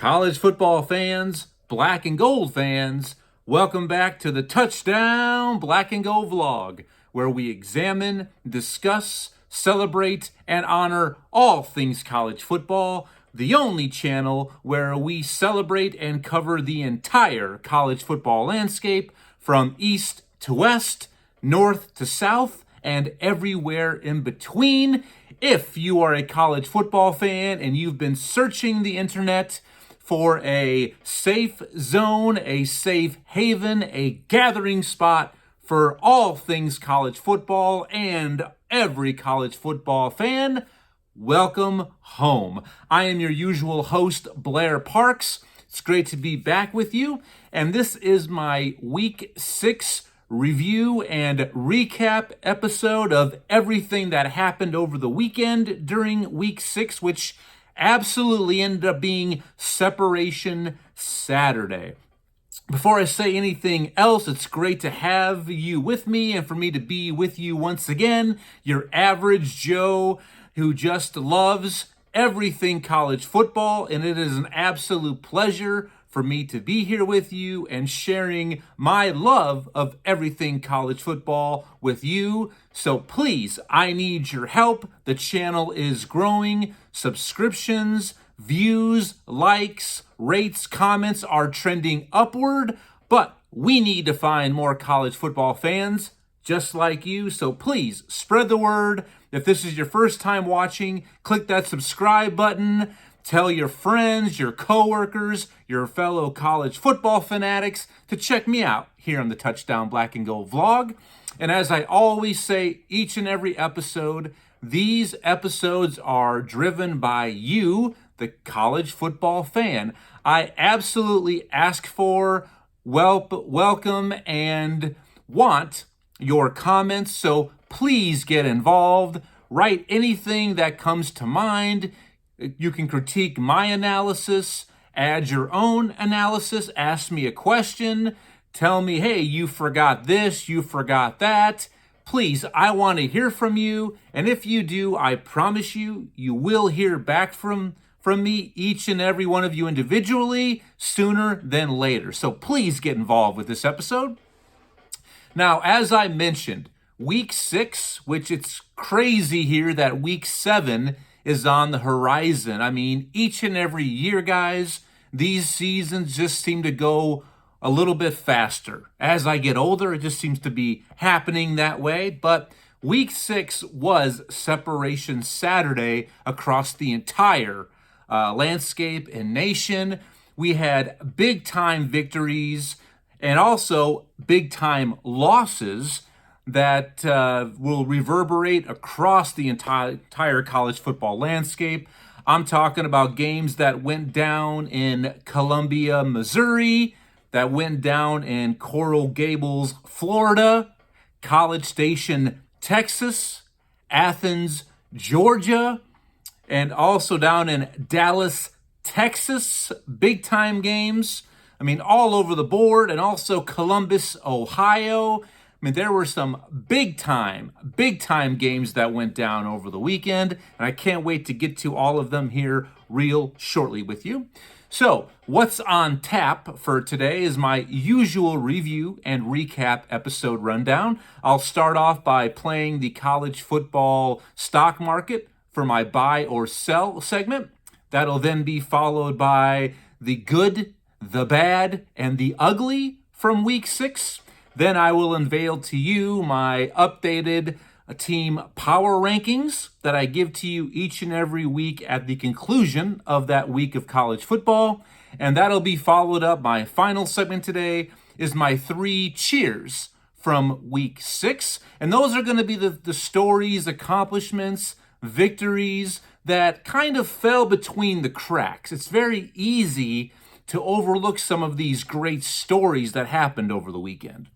College football fans, black and gold fans, welcome back to the Touchdown Black and Gold vlog, where we examine, discuss, celebrate, and honor all things college football, the only channel where we celebrate and cover the entire college football landscape from east to west, north to south, and everywhere in between. If you are a college football fan and you've been searching the internet for a safe zone, a safe haven, a gathering spot for all things college football and every college football fan, welcome home. I am your usual host, Blair Parks. It's great to be back with you, and this is my Week 6 review and recap episode of everything that happened over the weekend during Week 6, which absolutely ended up being Separation Saturday. Before I say anything else, it's great to have you with me and for me to be with you once again, your average Joe who just loves everything college football, and it is an absolute pleasure for me to be here with you and sharing my love of everything college football with you. So please, I need your help. The channel is growing. Subscriptions, views, likes, rates, comments are trending upward, but we need to find more college football fans just like you. So please spread the word. If this is your first time watching, click that subscribe button. Tell your friends, your coworkers, your fellow college football fanatics to check me out here on the Touchdown Black and Gold vlog. And as I always say each and every episode, these episodes are driven by you, the college football fan. I absolutely ask for, welcome, and want your comments, so please get involved. Write anything that comes to mind. You can critique my analysis, add your own analysis, ask me a question, tell me, hey, you forgot this, you forgot that. Please, I want to hear from you, and if you do, I promise you, you will hear back from me, each and every one of you individually, sooner than later. So please get involved with this episode. Now, as I mentioned, Week 6, which it's crazy here that Week 7 is on the horizon. I mean, each and every year, guys, these seasons just seem to go a little bit faster. As I get older, it just seems to be happening that way. But Week 6 was Separation Saturday across the entire landscape and nation. We had big-time victories and also big-time losses that will reverberate across the entire college football landscape. I'm talking about games that went down in Columbia, Missouri, that went down in Coral Gables, Florida, College Station, Texas, Athens, Georgia, and also down in Dallas, Texas. Big-time games. I mean, all over the board, and also Columbus, Ohio. I mean, there were some big-time games that went down over the weekend, and I can't wait to get to all of them here real shortly with you. So, what's on tap for today is my usual review and recap episode rundown. I'll start off by playing the college football stock market for my buy or sell segment. That'll then be followed by the good, the bad, and the ugly from Week 6. Then I will unveil to you my updated team power rankings that I give to you each and every week at the conclusion of that week of college football. And that'll be followed up. My final segment today is my 3 cheers from Week 6. And those are going to be the stories, accomplishments, victories that kind of fell between the cracks. It's very easy to overlook some of these great stories that happened over the weekend.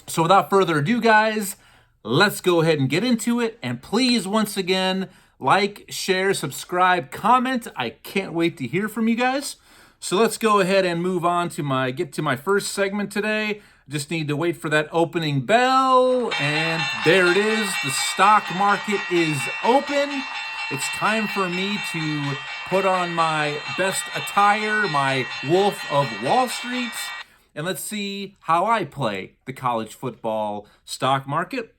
So without further ado, guys, let's go ahead and get into it. And please, once again, like, share, subscribe, comment. I can't wait to hear from you guys. So let's go ahead and move on to get to my first segment today. Just need to wait for that opening bell. And there it is. The stock market is open. It's time for me to put on my best attire, my Wolf of Wall Street, and let's see how I play the college football stock market.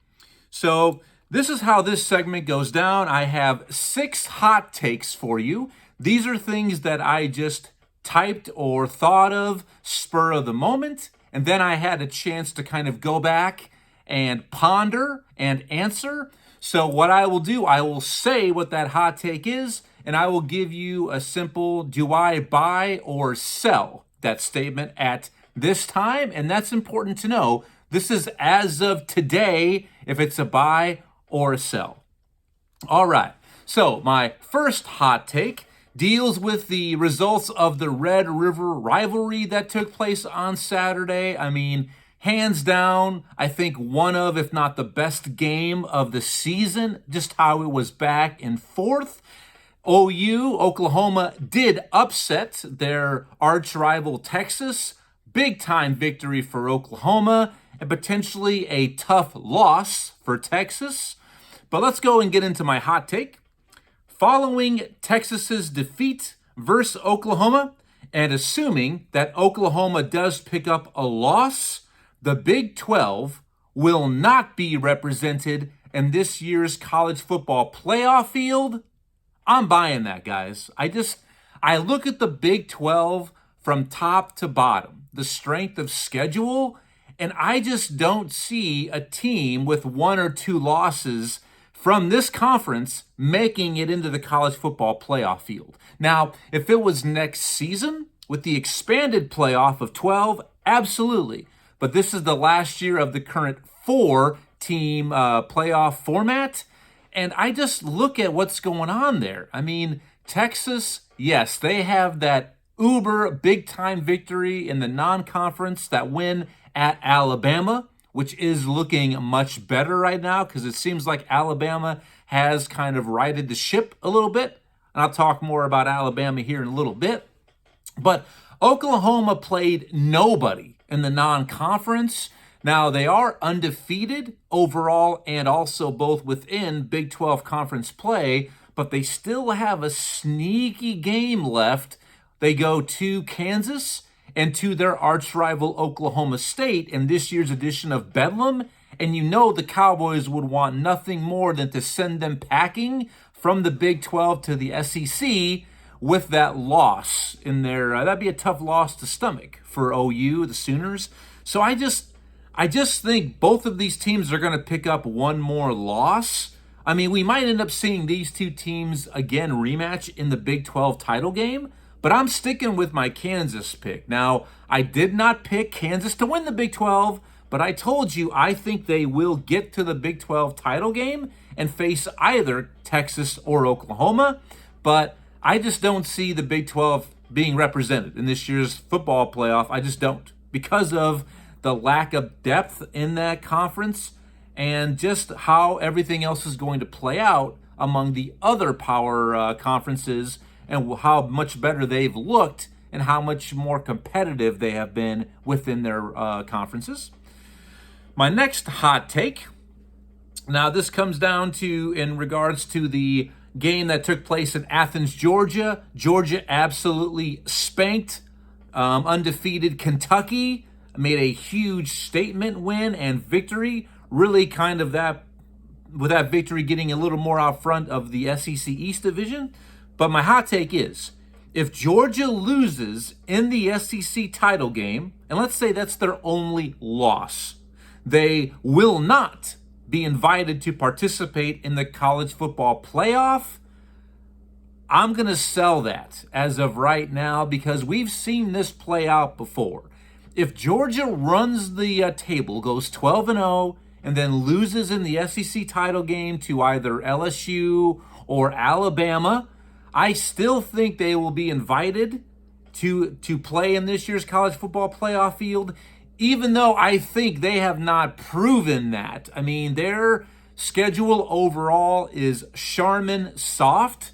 So this is how this segment goes down. I have 6 hot takes for you. These are things that I just typed or thought of spur of the moment, and then I had a chance to kind of go back and ponder and answer. So what I will do, I will say what that hot take is, and I will give you a simple, do I buy or sell that statement at this time? And that's important to know. This is as of today, if it's a buy or a sell. All right, so my first hot take deals with the results of the Red River rivalry that took place on Saturday. I mean, hands down, I think one of, if not the best game of the season, just how it was back and forth. OU, Oklahoma, did upset their arch rival Texas. Big time victory for Oklahoma and potentially a tough loss for Texas. But let's go and get into my hot take. Following Texas's defeat versus Oklahoma, and assuming that Oklahoma does pick up a loss, the Big 12 will not be represented in this year's college football playoff field. I'm buying that, guys. I look at the Big 12 from top to bottom, the strength of schedule, and I just don't see a team with 1 or 2 losses from this conference making it into the college football playoff field. Now, if it was next season with the expanded playoff of 12, absolutely. But this is the last year of the current 4-team playoff format. And I just look at what's going on there. I mean, Texas, yes, they have that uber big-time victory in the non-conference, that win at Alabama, which is looking much better right now because it seems like Alabama has kind of righted the ship a little bit. And I'll talk more about Alabama here in a little bit. But Oklahoma played nobody in the non-conference. Now, they are undefeated overall and also both within Big 12 conference play, but they still have a sneaky game left. They go to Kansas and to their arch rival Oklahoma State in this year's edition of Bedlam. And you know the Cowboys would want nothing more than to send them packing from the Big 12 to the SEC with that loss in there. That'd be a tough loss to stomach for OU, the Sooners. So I just think both of these teams are going to pick up one more loss. I mean, we might end up seeing these two teams again rematch in the Big 12 title game, but I'm sticking with my Kansas pick. Now, I did not pick Kansas to win the Big 12, but I told you I think they will get to the Big 12 title game and face either Texas or Oklahoma, but I just don't see the Big 12 being represented in this year's football playoff. I just don't, because of the lack of depth in that conference and just how everything else is going to play out among the other power conferences and how much better they've looked and how much more competitive they have been within their conferences. My next hot take, now this comes down to in regards to the game that took place in Athens, Georgia. Georgia absolutely spanked undefeated Kentucky, made a huge statement win and victory, really kind of that, with that victory getting a little more out front of the SEC East Division. But my hot take is, if Georgia loses in the SEC title game, and let's say that's their only loss, they will not be invited to participate in the college football playoff. I'm going to sell that as of right now because we've seen this play out before. If Georgia runs the table, goes 12-0, and then loses in the SEC title game to either LSU or Alabama, I still think they will be invited to play in this year's college football playoff field, even though I think they have not proven that. I mean, their schedule overall is Charmin soft,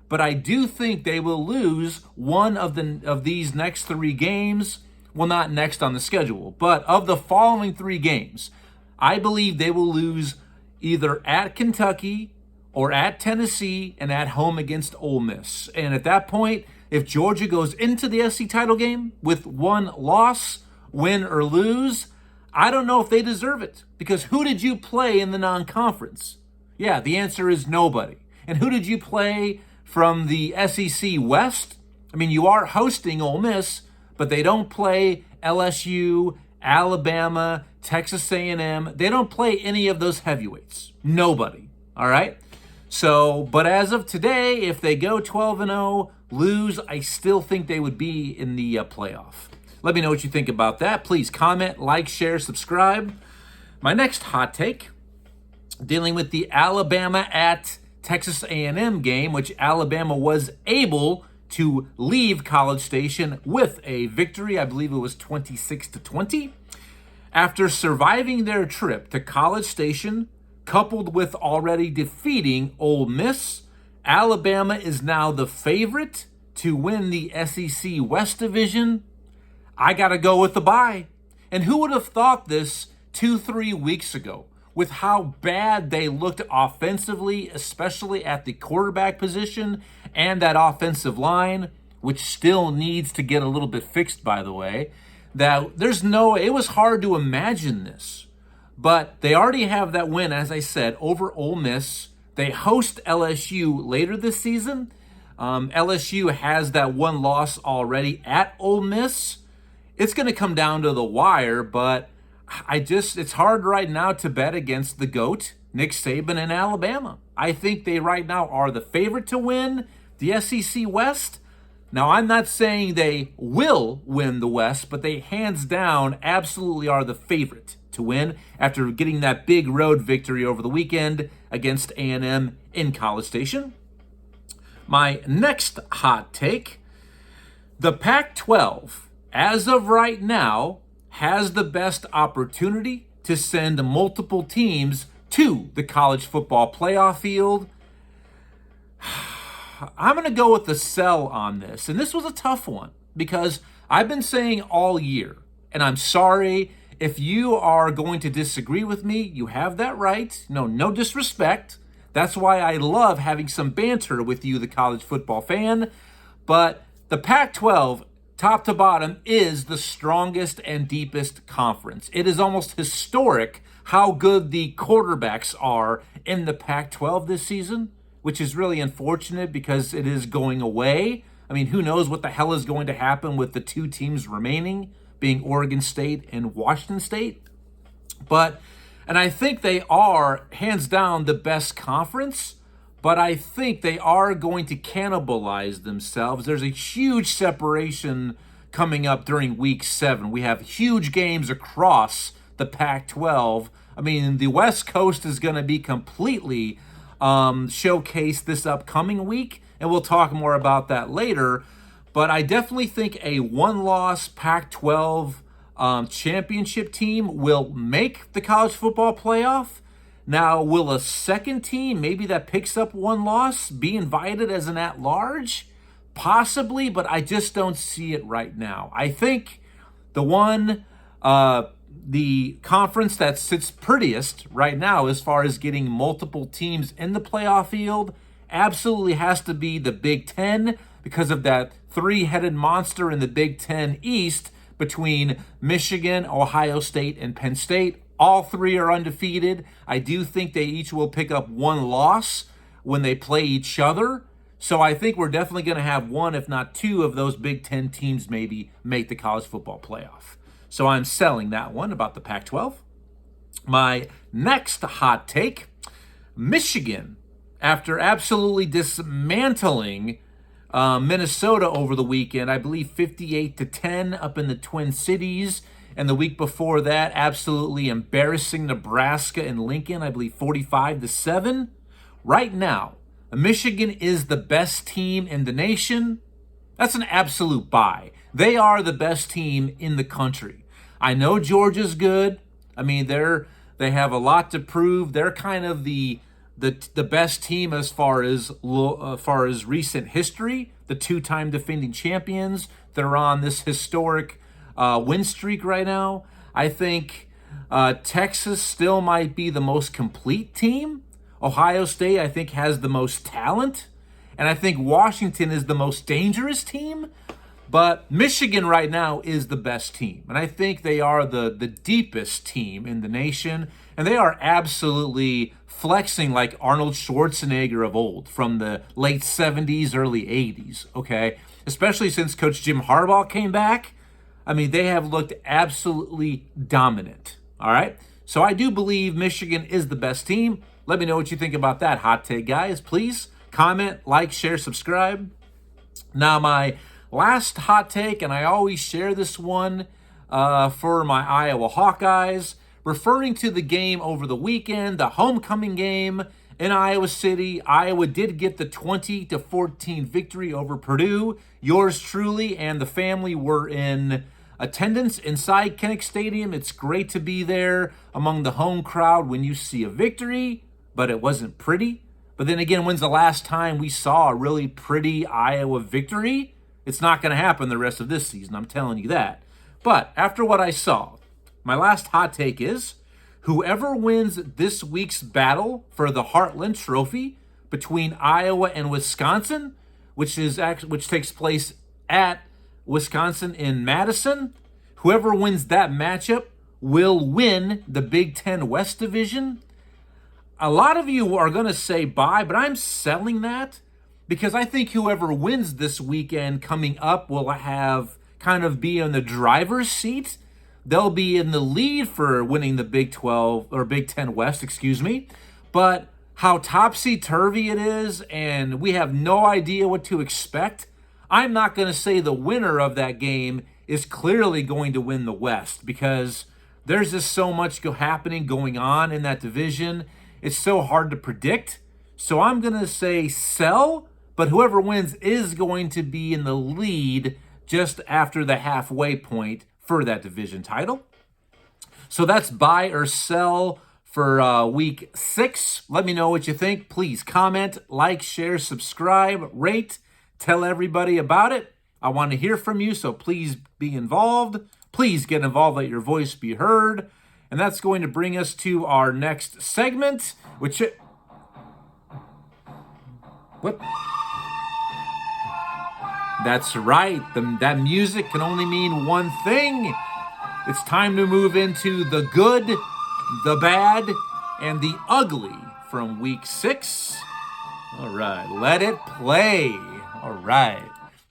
but I do think they will lose one of these next 3 games. Well, not next on the schedule, but of the following 3 games, I believe they will lose either at Kentucky or at Tennessee and at home against Ole Miss. And at that point, if Georgia goes into the SEC title game with one loss, win or lose, I don't know if they deserve it. Because who did you play in the non-conference? Yeah, the answer is nobody. And who did you play from the SEC West? I mean, you are hosting Ole Miss, but they don't play LSU, Alabama, Texas A&M. They don't play any of those heavyweights. Nobody. All right? So, but as of today, if they go 12-0, lose, I still think they would be in the playoff. Let me know what you think about that. Please comment, like, share, subscribe. My next hot take, dealing with the Alabama at Texas A&M game, which Alabama was able to leave College Station with a victory. I believe it was 26-20. After surviving their trip to College Station, coupled with already defeating Ole Miss, Alabama is now the favorite to win the SEC West Division. I got to go with the bye. And who would have thought this 2-3 weeks ago with how bad they looked offensively, especially at the quarterback position and that offensive line, which still needs to get a little bit fixed, by the way, that it was hard to imagine this. But they already have that win, as I said, over Ole Miss. They host LSU later this season. LSU has that one loss already at Ole Miss. It's going to come down to the wire, but it's hard right now to bet against the GOAT, Nick Saban, and Alabama. I think they right now are the favorite to win the SEC West. Now, I'm not saying they will win the West, but they hands down absolutely are the favorite to win after getting that big road victory over the weekend against A&M in College Station. My next hot take, the Pac-12, as of right now, has the best opportunity to send multiple teams to the college football playoff field. I'm going to go with the sell on this. And this was a tough one because I've been saying all year, and I'm sorry if you are going to disagree with me. You have that right. No disrespect. That's why I love having some banter with you, the college football fan. But the Pac-12, top to bottom, is the strongest and deepest conference. It is almost historic how good the quarterbacks are in the Pac-12 this season, which is really unfortunate because it is going away. I mean, who knows what the hell is going to happen with the two teams remaining, being Oregon State and Washington State. And I think they are, hands down, the best conference, but I think they are going to cannibalize themselves. There's a huge separation coming up during Week 7. We have huge games across the Pac-12. I mean, the West Coast is going to be completely showcased this upcoming week, and we'll talk more about that later. But I definitely think a one-loss Pac-12 championship team will make the college football playoff. Now, will a second team, maybe that picks up one loss, be invited as an at-large? Possibly, but I just don't see it right now. I think the conference that sits prettiest right now as far as getting multiple teams in the playoff field absolutely has to be the Big Ten because of that three-headed monster in the Big Ten East between Michigan, Ohio State, and Penn State. All three are undefeated. I do think they each will pick up one loss when they play each other. So I think we're definitely going to have one, if not two, of those Big Ten teams maybe make the college football playoff. So I'm selling that one about the Pac-12. My next hot take, Michigan, after absolutely dismantling Minnesota over the weekend, I believe 58-10 up in the Twin Cities. And the week before that, absolutely embarrassing Nebraska and Lincoln, I believe 45-7. Right now, Michigan is the best team in the nation. That's an absolute buy. They are the best team in the country. I know Georgia's good. I mean, they have a lot to prove. They're kind of the best team as far as recent history. The two-time defending champions. They're on this historic win streak right now. I think Texas still might be the most complete team. Ohio State, I think, has the most talent. And I think Washington is the most dangerous team. But Michigan right now is the best team. And I think they are the deepest team in the nation. And they are absolutely flexing like Arnold Schwarzenegger of old from the late 70s, early 80s, okay? Especially since Coach Jim Harbaugh came back. I mean, they have looked absolutely dominant, all right? So I do believe Michigan is the best team. Let me know what you think about that hot take, guys. Please comment, like, share, subscribe. Now, my last hot take, and I always share this one for my Iowa Hawkeyes, referring to the game over the weekend, the homecoming game in Iowa City. Iowa did get the 20-14 victory over Purdue. Yours truly and the family were in attendance inside Kinnick Stadium. It's great to be there among the home crowd when you see a victory, but it wasn't pretty. But then again, when's the last time we saw a really pretty Iowa victory? It's not going to happen the rest of this season, I'm telling you that. But after what I saw, my last hot take is whoever wins this week's battle for the Heartland Trophy between Iowa and Wisconsin, which takes place at Wisconsin in Madison, whoever wins that matchup will win the Big Ten West Division. A lot of you are going to say bye, but I'm selling that because I think whoever wins this weekend coming up will have kind of be in the driver's seat. They'll be in the lead for winning the Big 12 or Big 10 West, but how topsy-turvy it is and we have no idea what to expect, I'm not going to say the winner of that game is clearly going to win the West because there's just so much going on in that division. It's so hard to predict. So I'm going to say sell, but whoever wins is going to be in the lead just after the halfway point for that division title. So that's buy or sell for week 6. Let me know what you think. Please comment, like, share, subscribe, rate, tell everybody about it. I want to hear from you, so please be involved. Please get involved, let your voice be heard. And that's going to bring us to our next segment, which what? That's right. That music can only mean one thing. It's time to move into the good, the bad, and the ugly from week 6. All right, let it play. All right.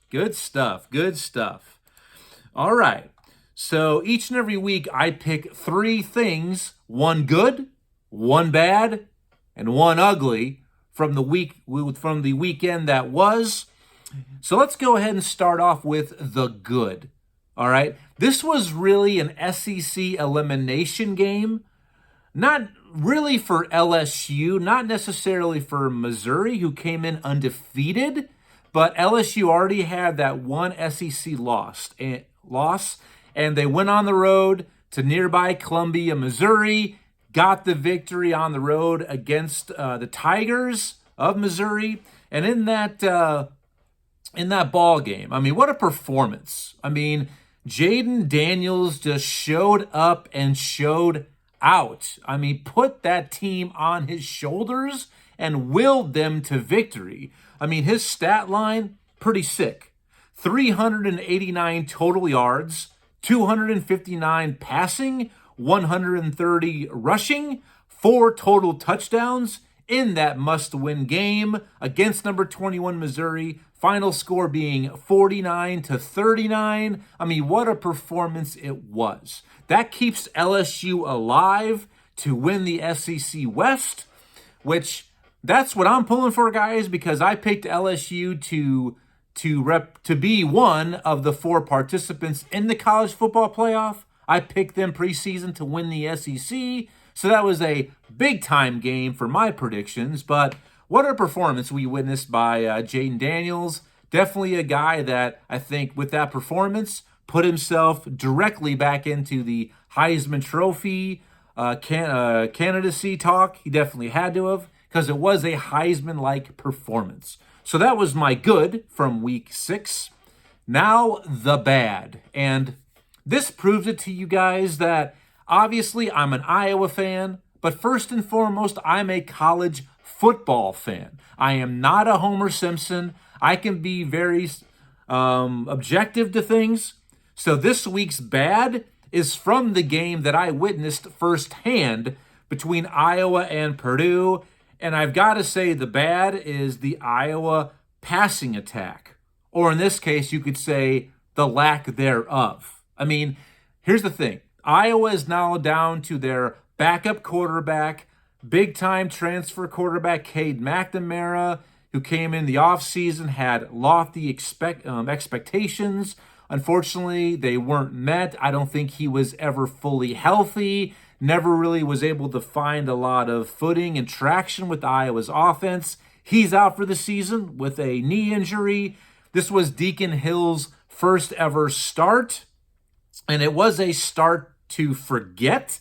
Good stuff. Good stuff. All right. So each and every week I pick 3 things, one good, one bad, and one ugly from the weekend that was. So let's go ahead and start off with the good. All right. This was really an SEC elimination game. Not really for LSU, not necessarily for Missouri, who came in undefeated, but LSU already had that one SEC loss, and they went on the road to nearby Columbia, Missouri, got the victory on the road against the Tigers of Missouri, and in that ball game, I mean, what a performance! I mean, Jayden Daniels just showed up and showed out. I mean, put that team on his shoulders and willed them to victory. I mean, his stat line, pretty sick. 389 total yards, 259 passing, 130 rushing, 4 total touchdowns in that must-win game against number 21 Missouri. Final score being 49-39. I mean, what a performance it was. That keeps LSU alive to win the SEC West, which that's what I'm pulling for, guys, because I picked LSU to be one of the 4 participants in the college football playoff. I picked them preseason to win the SEC, so that was a big-time game for my predictions, but what a performance we witnessed by Jayden Daniels. Definitely a guy that I think with that performance put himself directly back into the Heisman Trophy candidacy talk. He definitely had to have, because it was a Heisman-like performance. So that was my good from week 6. Now the bad. And this proves it to you guys that obviously I'm an Iowa fan, but first and foremost, I'm a college football fan. I am not a Homer Simpson. I can be very objective to things. So this week's bad is from the game that I witnessed firsthand between Iowa and Purdue. And I've got to say the bad is the Iowa passing attack. Or in this case, you could say the lack thereof. I mean, here's the thing. Iowa is now down to their backup quarterback, big-time transfer quarterback Cade McNamara, who came in the offseason, had lofty expectations. Unfortunately, they weren't met. I don't think he was ever fully healthy, never really was able to find a lot of footing and traction with Iowa's offense. He's out for the season with a knee injury. This was Deacon Hill's first ever start, and it was a start to forget.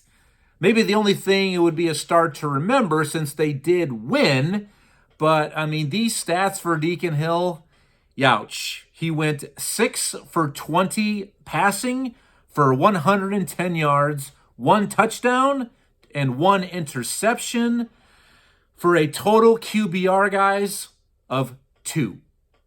Maybe the only thing it would be a start to remember since they did win. But, I mean, these stats for Deacon Hill, youch. He went 6 for 20 passing for 110 yards, 1 touchdown, and 1 interception for a total QBR, guys, of 2.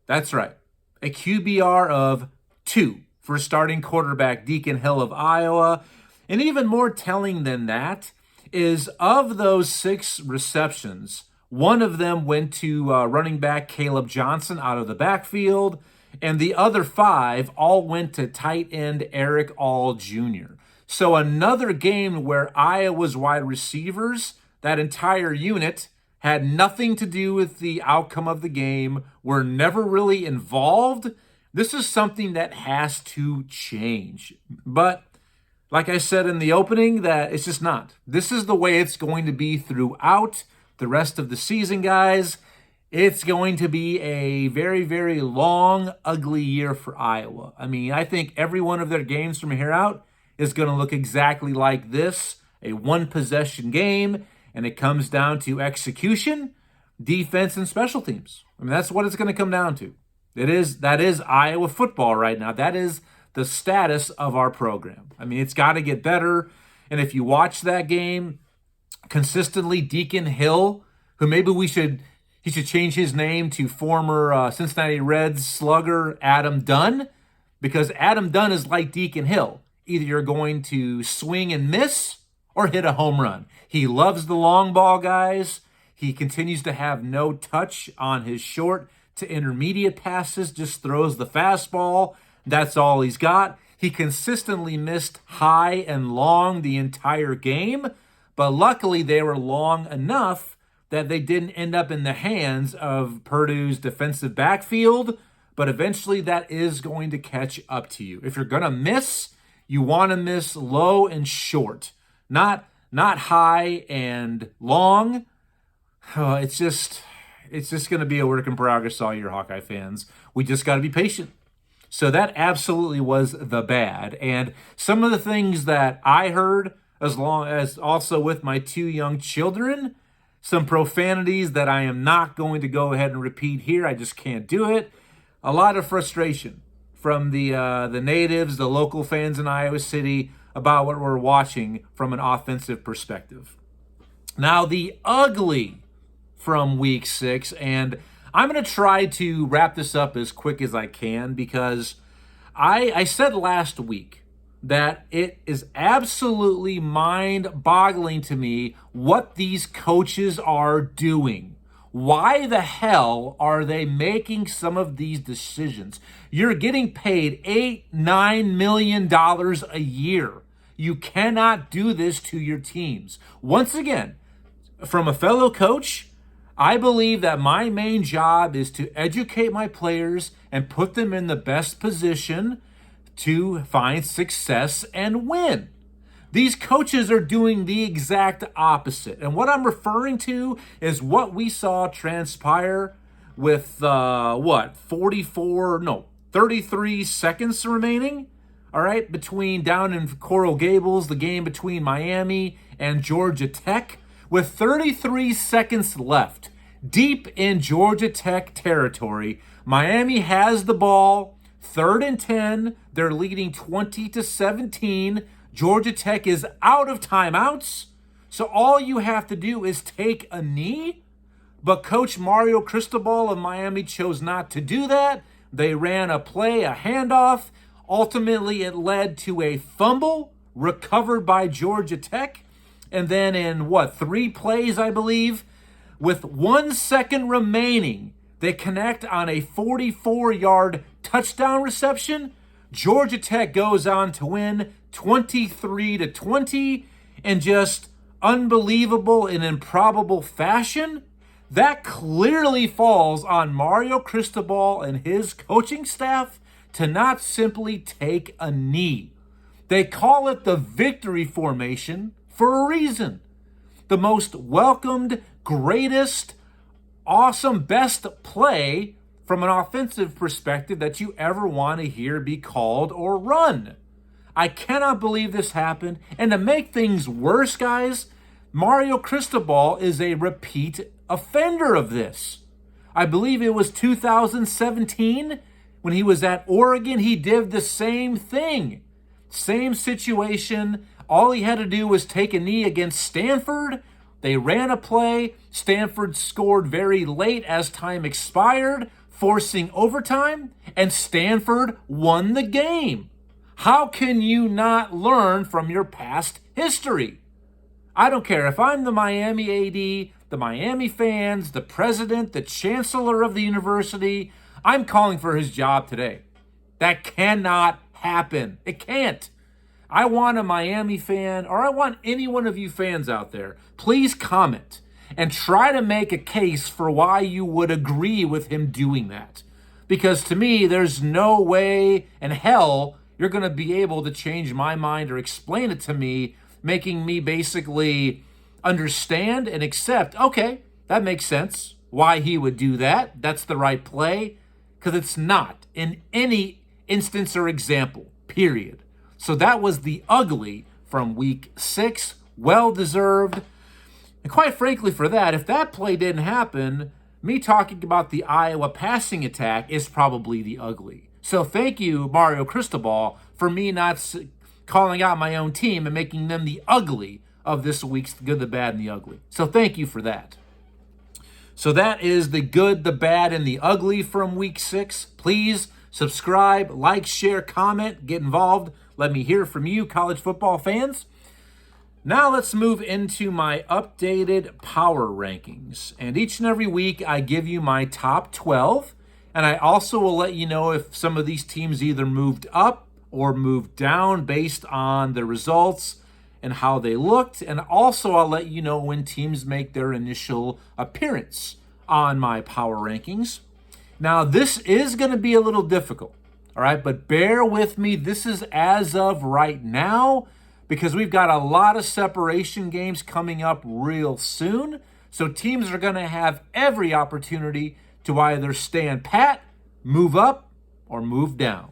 That's right. A QBR of 2 for starting quarterback Deacon Hill of Iowa. And even more telling than that is of those 6 receptions, 1 of them went to running back Caleb Johnson out of the backfield, and the other 5 all went to tight end Eric All Jr. So another game where Iowa's wide receivers, that entire unit, had nothing to do with the outcome of the game, were never really involved. This is something that has to change. But like I said in the opening, that it's just not. This is the way it's going to be throughout the rest of the season, guys. It's going to be a very, very long, ugly year for Iowa. I mean, I think every one of their games from here out is going to look exactly like this, a one-possession game, and it comes down to execution, defense, and special teams. I mean, that's what it's going to come down to. That is Iowa football right now. That is the status of our program. I mean, it's got to get better. And if you watch that game, consistently Deacon Hill, who maybe he should change his name to former Cincinnati Reds slugger Adam Dunn, because Adam Dunn is like Deacon Hill. Either you're going to swing and miss or hit a home run. He loves the long ball, guys. He continues to have no touch on his short to intermediate passes, just throws the fastball. That's all he's got. He consistently missed high and long the entire game, but luckily they were long enough that they didn't end up in the hands of Purdue's defensive backfield, but eventually that is going to catch up to you. If you're going to miss, you want to miss low and short, not high and long. It's just going to be a work in progress all year, Hawkeye fans. We just got to be patient. So that absolutely was the bad. And some of the things that I heard, as long as also with my 2 young children, some profanities that I am not going to go ahead and repeat here. I just can't do it. A lot of frustration from the natives, the local fans in Iowa City about what we're watching from an offensive perspective. Now, the ugly from week 6, and I'm going to try to wrap this up as quick as I can because I said last week that it is absolutely mind-boggling to me what these coaches are doing. Why the hell are they making some of these decisions? You're getting paid $8-9 million a year. You cannot do this to your teams. Once again, from a fellow coach, I believe that my main job is to educate my players and put them in the best position to find success and win. These coaches are doing the exact opposite. And what I'm referring to is what we saw transpire with, 33 seconds remaining, all right, between down in Coral Gables, the game between Miami and Georgia Tech. With 33 seconds left, deep in Georgia Tech territory, Miami has the ball, 3rd and 10. They're leading 20-17. Georgia Tech is out of timeouts. So all you have to do is take a knee, But Coach Mario Cristobal of Miami chose not to do that. They ran a play, a handoff. Ultimately, it led to a fumble recovered by Georgia Tech. And then in 3 plays, I believe, with 1 second remaining, they connect on a 44-yard touchdown reception. Georgia Tech goes on to win 23-20 in just unbelievable and improbable fashion. That clearly falls on Mario Cristobal and his coaching staff to not simply take a knee. They call it the victory formation for a reason. The most welcomed, greatest, awesome, best play from an offensive perspective that you ever want to hear be called or run. I cannot believe this happened. And to make things worse, guys, Mario Cristobal is a repeat offender of this. I believe it was 2017 when he was at Oregon. He did the same thing. Same situation. All he had to do was take a knee against Stanford. They ran a play. Stanford scored very late as time expired, forcing overtime, and Stanford won the game. How can you not learn from your past history? I don't care if I'm the Miami AD, the Miami fans, the president, the chancellor of the university. I'm calling for his job today. That cannot happen. It can't. I want a Miami fan, or I want any one of you fans out there, please comment and try to make a case for why you would agree with him doing that. Because to me, there's no way in hell you're going to be able to change my mind or explain it to me, making me basically understand and accept, okay, that makes sense, why he would do that. That's the right play. Because it's not in any instance or example, period. So that was the ugly from week 6. Well-deserved. And quite frankly for that, if that play didn't happen, me talking about the Iowa passing attack is probably the ugly. So thank you, Mario Cristobal, for me not calling out my own team and making them the ugly of this week's Good, the Bad, and the Ugly. So thank you for that. So that is the good, the bad, and the ugly from week 6. Please subscribe, like, share, comment, get involved. Let me hear from you, college football fans. Now let's move into my updated power rankings. And each and every week I give you my top 12. And I also will let you know if some of these teams either moved up or moved down based on the results and how they looked. And also I'll let you know when teams make their initial appearance on my power rankings. Now this is going to be a little difficult, all right? But bear with me. This is as of right now because we've got a lot of separation games coming up real soon. So teams are going to have every opportunity to either stand pat, move up, or move down.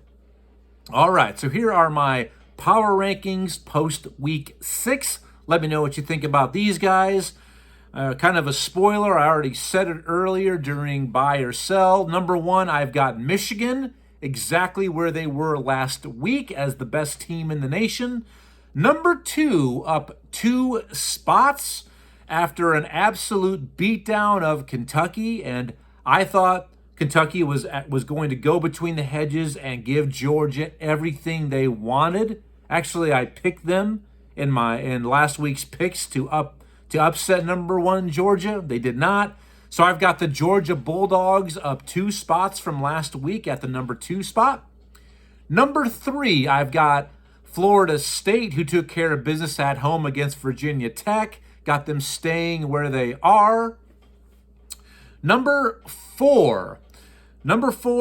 All right, so here are my power rankings post week 6. Let me know what you think about these guys. Kind of a spoiler, I already said it earlier during buy or sell. Number 1, I've got Michigan, exactly where they were last week as the best team in the nation. Number 2, up 2 spots after an absolute beatdown of Kentucky, and I thought Kentucky was going to go between the hedges and give Georgia everything they wanted. Actually, I picked them in last week's picks to upset number 1 Georgia. They did not. So I've got the Georgia Bulldogs up 2 spots from last week at the number 2 spot. Number 3, I've got Florida State, who took care of business at home against Virginia Tech, got them staying where they are. Number 4,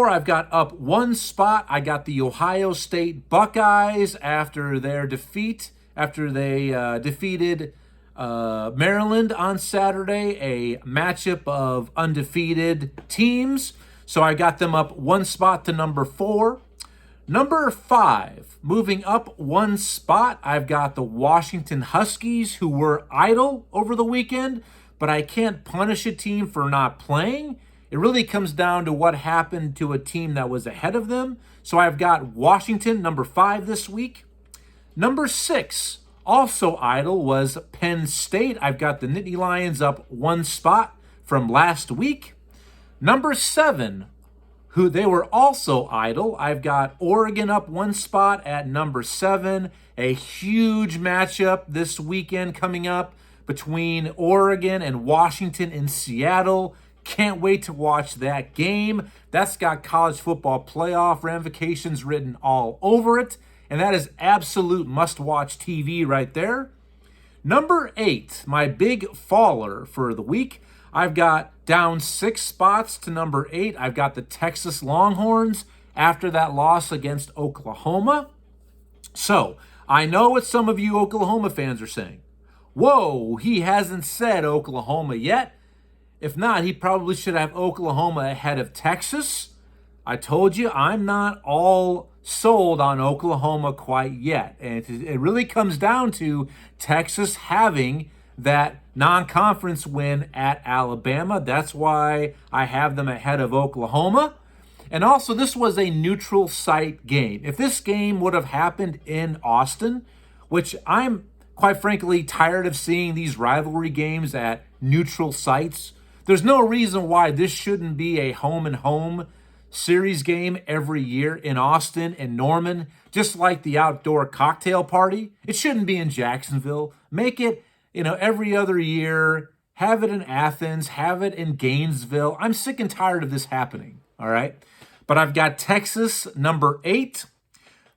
I've got up 1 spot. I got the Ohio State Buckeyes after their defeat, after they defeated Maryland on Saturday, a matchup of undefeated teams. So I got them up 1 spot to number 4. Number 5, moving up 1 spot, I've got the Washington Huskies, who were idle over the weekend, but I can't punish a team for not playing. It really comes down to what happened to a team that was ahead of them. So I've got Washington, number 5 this week. Number 6, also idle, was Penn State. I've got the Nittany Lions up 1 spot from last week. Number 7, who they were also idle. I've got Oregon up 1 spot at number 7. A huge matchup this weekend coming up between Oregon and Washington in Seattle. Can't wait to watch that game. That's got college football playoff ramifications written all over it. And that is absolute must-watch TV right there. Number 8, my big faller for the week. I've got down 6 spots to number 8. I've got the Texas Longhorns after that loss against Oklahoma. So, I know what some of you Oklahoma fans are saying. Whoa, he hasn't said Oklahoma yet. If not, he probably should have Oklahoma ahead of Texas. I told you I'm not all sold on Oklahoma quite yet. And it really comes down to Texas having that non-conference win at Alabama. That's why I have them ahead of Oklahoma. And also, this was a neutral site game. If this game would have happened in Austin, which I'm quite frankly tired of seeing these rivalry games at neutral sites, there's no reason why this shouldn't be a home-and-home series game every year in Austin and Norman, just like the outdoor cocktail party. It shouldn't be in Jacksonville. Make it, every other year. Have it in Athens. Have it in Gainesville. I'm sick and tired of this happening, all right? But I've got Texas, number 8.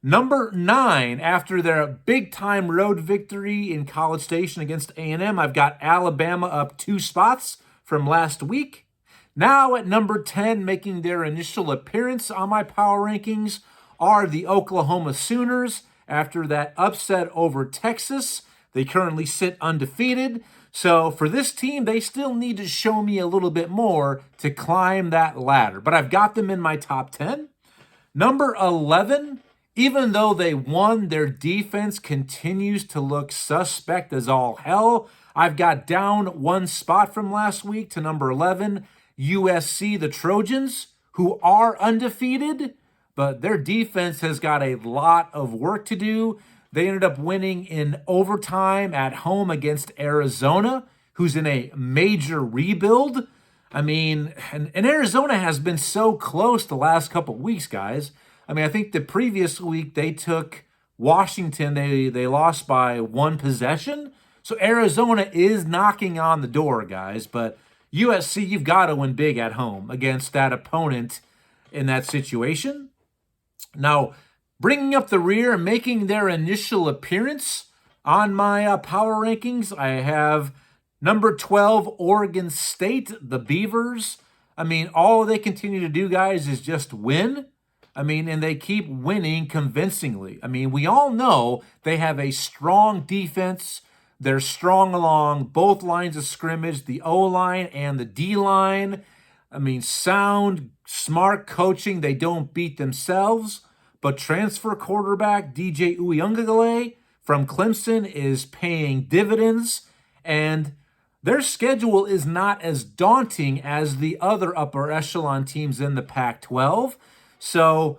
Number 9, after their big-time road victory in College Station against A&M, I've got Alabama up 2 spots from last week. Now at number 10, making their initial appearance on my power rankings, are the Oklahoma Sooners. After that upset over Texas, they currently sit undefeated. So for this team, they still need to show me a little bit more to climb that ladder. But I've got them in my top 10. Number 11, even though they won, their defense continues to look suspect as all hell. I've got down 1 spot from last week to number 11, USC, the Trojans, who are undefeated, but their defense has got a lot of work to do. They ended up winning in overtime at home against Arizona, who's in a major rebuild. I mean, and Arizona has been so close the last couple weeks, guys. I mean, I think the previous week they took Washington. They lost by 1 possession. So Arizona is knocking on the door, guys. But USC, you've got to win big at home against that opponent in that situation. Now, bringing up the rear and making their initial appearance on my power rankings, I have number 12, Oregon State, the Beavers. I mean, all they continue to do, guys, is just win. I mean, and they keep winning convincingly. I mean, we all know they have a strong defense. They're strong along both lines of scrimmage, the O-line and the D-line. I mean, sound, smart coaching. They don't beat themselves. But transfer quarterback DJ Uiagalelei from Clemson is paying dividends. And their schedule is not as daunting as the other upper echelon teams in the Pac-12. So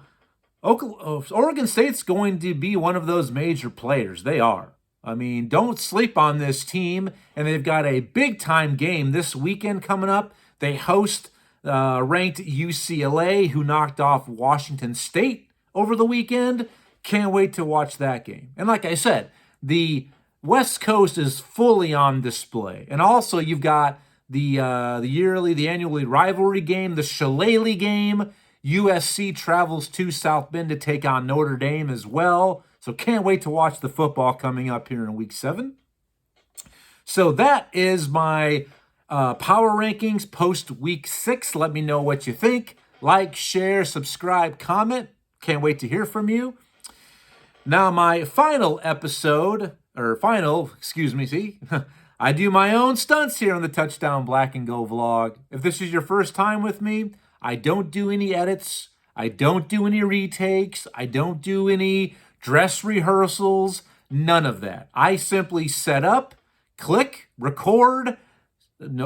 Oregon State's going to be one of those major players. They are. I mean, don't sleep on this team. And they've got a big-time game this weekend coming up. They host ranked UCLA, who knocked off Washington State over the weekend. Can't wait to watch that game. And like I said, the West Coast is fully on display. And also you've got the annually rivalry game, the Shillelagh game. USC travels to South Bend to take on Notre Dame as well. So can't wait to watch the football coming up here in Week 7. So that is my power rankings post Week 6. Let me know what you think. Like, share, subscribe, comment. Can't wait to hear from you. Now my final episode, see, I do my own stunts here on the Touchdown Black and Gold vlog. If this is your first time with me, I don't do any edits. I don't do any retakes. I don't do any dress rehearsals. None of that. I simply set up, click, record,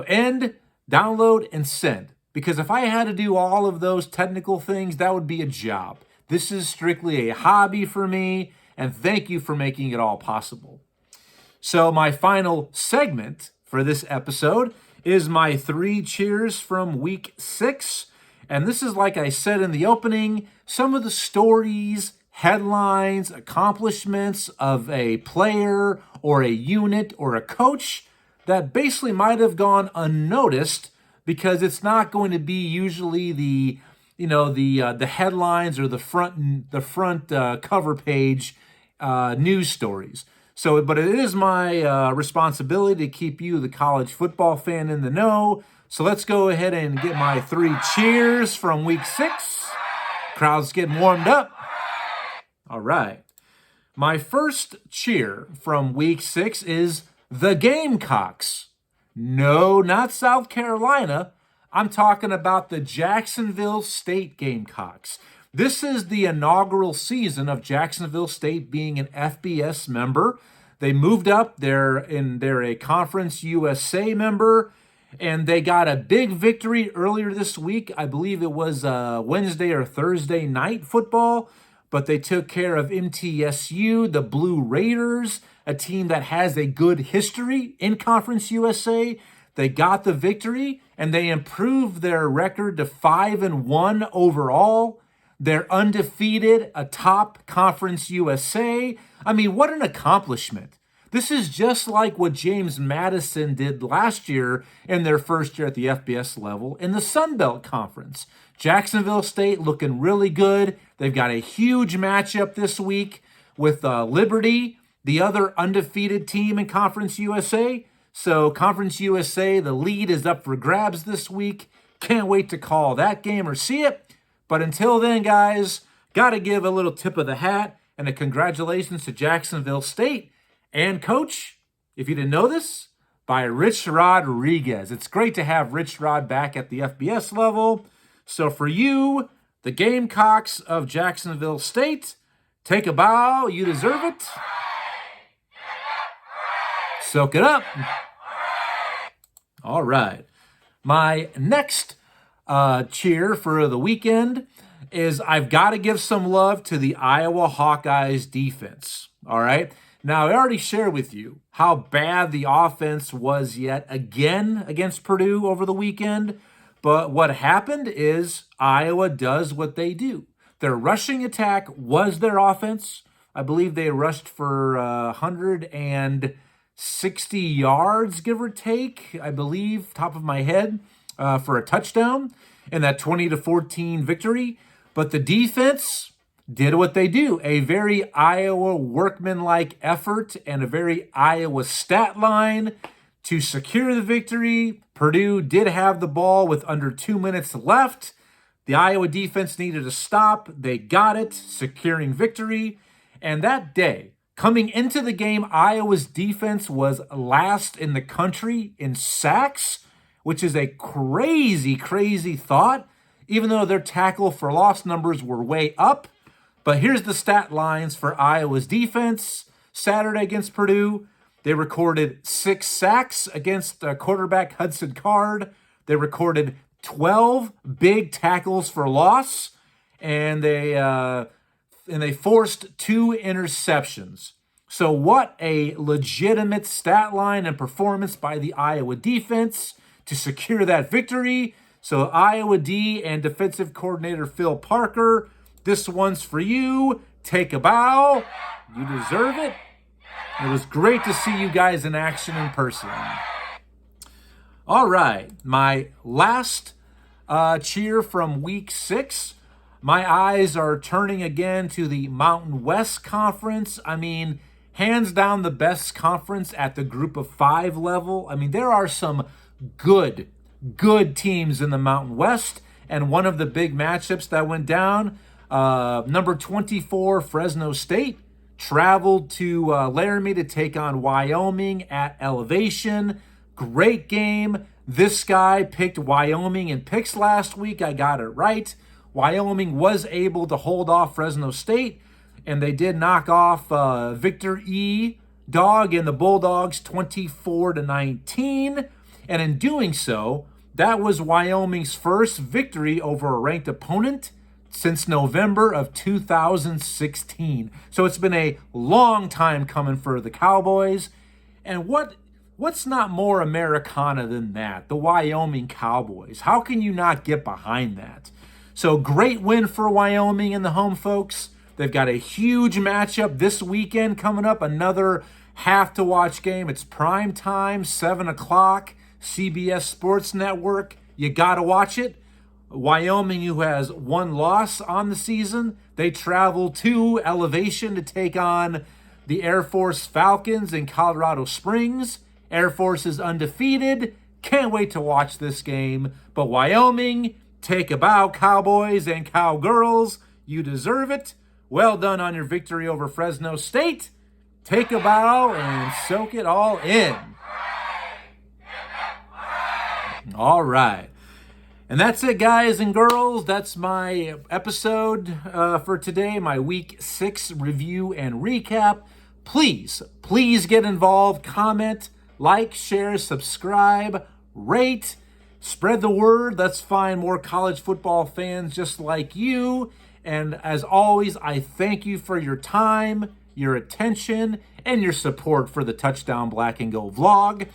end, download, and send. Because if I had to do all of those technical things, that would be a job. This is strictly a hobby for me, and thank you for making it all possible. So my final segment for this episode is my 3 cheers from week 6. And this is, like I said in the opening, some of the stories, headlines, accomplishments of a player or a unit or a coach that basically might have gone unnoticed because it's not going to be usually the headlines or the front cover page news stories. So, but it is my responsibility to keep you, the college football fan, in the know. So let's go ahead and get my 3 cheers from week 6. Crowd's getting warmed up. All right. My first cheer from week 6 is the Gamecocks. No, not South Carolina. I'm talking about the Jacksonville State Gamecocks. This is the inaugural season of Jacksonville State being an FBS member. They moved up. They're a Conference USA member, and they got a big victory earlier this week. I believe it was Wednesday or Thursday night football, but they took care of MTSU, the Blue Raiders, a team that has a good history in Conference USA. They got the victory, and they improved their record to 5-1 overall. They're undefeated atop Conference USA. I mean, what an accomplishment. This is just like what James Madison did last year in their first year at the FBS level in the Sun Belt Conference. Jacksonville State looking really good. They've got a huge matchup this week with Liberty, the other undefeated team in Conference USA. So Conference USA, the lead is up for grabs this week. Can't wait to call that game or see it. But until then, guys, got to give a little tip of the hat and a congratulations to Jacksonville State and Coach, if you didn't know this, by Rich Rodriguez. It's great to have Rich Rod back at the FBS level. So for you, the Gamecocks of Jacksonville State, take a bow. You deserve it. Soak it up. All right. My next cheer for the weekend is I've got to give some love to the Iowa Hawkeyes defense. All right. Now, I already shared with you how bad the offense was yet again against Purdue over the weekend. But what happened is Iowa does what they do. Their rushing attack was their offense. I believe they rushed for 160 yards, give or take, I believe, top of my head, for a touchdown in that 20-14 victory. But the defense did what they do. A very Iowa workmanlike effort and a very Iowa stat line to secure the victory. Purdue did have the ball with under 2 minutes left. The Iowa defense needed to stop. They got it, securing victory. And that day, coming into the game, Iowa's defense was last in the country in sacks, which is a crazy, crazy thought, even though their tackle for loss numbers were way up. But here's the stat lines for Iowa's defense. Saturday against Purdue, they recorded 6 sacks against quarterback Hudson Card. They recorded 12 big tackles for loss, and they forced 2 interceptions. So what a legitimate stat line and performance by the Iowa defense to secure that victory. So Iowa D and defensive coordinator Phil Parker, this one's for you. Take a bow. You deserve it. It was great to see you guys in action in person. All right, my last cheer from week 6. My eyes are turning again to the Mountain West Conference. I mean, hands down the best conference at the group of 5 level. I mean, there are some good teams in the Mountain West. And one of the big matchups that went down, number 24, Fresno State, traveled to Laramie to take on Wyoming at Elevation. Great game. This guy picked Wyoming in picks last week. I got it right. Wyoming was able to hold off Fresno State, and they did knock off Victor E. Dog and the Bulldogs 24-19. And in doing so, that was Wyoming's first victory over a ranked opponent since November of 2016. So it's been a long time coming for the Cowboys. And what What's not more Americana than that? The Wyoming Cowboys. How can you not get behind that? So great win for Wyoming and the home folks. They've got a huge matchup this weekend coming up, another have-to-watch game. It's prime time, 7 o'clock, CBS Sports Network. You got to watch it. Wyoming, who has one loss on the season, they travel to Elevation to take on the Air Force Falcons in Colorado Springs. Air Force is undefeated. Can't wait to watch this game. But Wyoming, take a bow, Cowboys and Cowgirls. You deserve it. Well done on your victory over Fresno State. Take a bow and soak it all in. All right. And that's it, guys and girls. That's my episode for today, my Week 6 review and recap. Please get involved. Comment, like, share, subscribe, rate, spread the word. Let's find more college football fans just like you. And as always, I thank you for your time, your attention, and your support for the Touchdown Black and Gold vlog.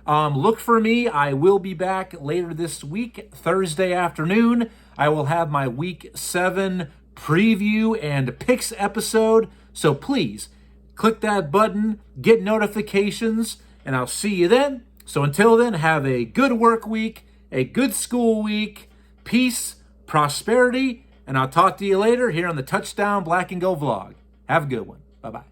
Look for me. I will be back later this week, Thursday afternoon. I will have my Week 7 preview and picks episode. So please, click that button, get notifications, and I'll see you then. So until then, have a good work week, a good school week, peace, prosperity, and I'll talk to you later here on the Touchdown Black and Gold vlog. Have a good one. Bye-bye.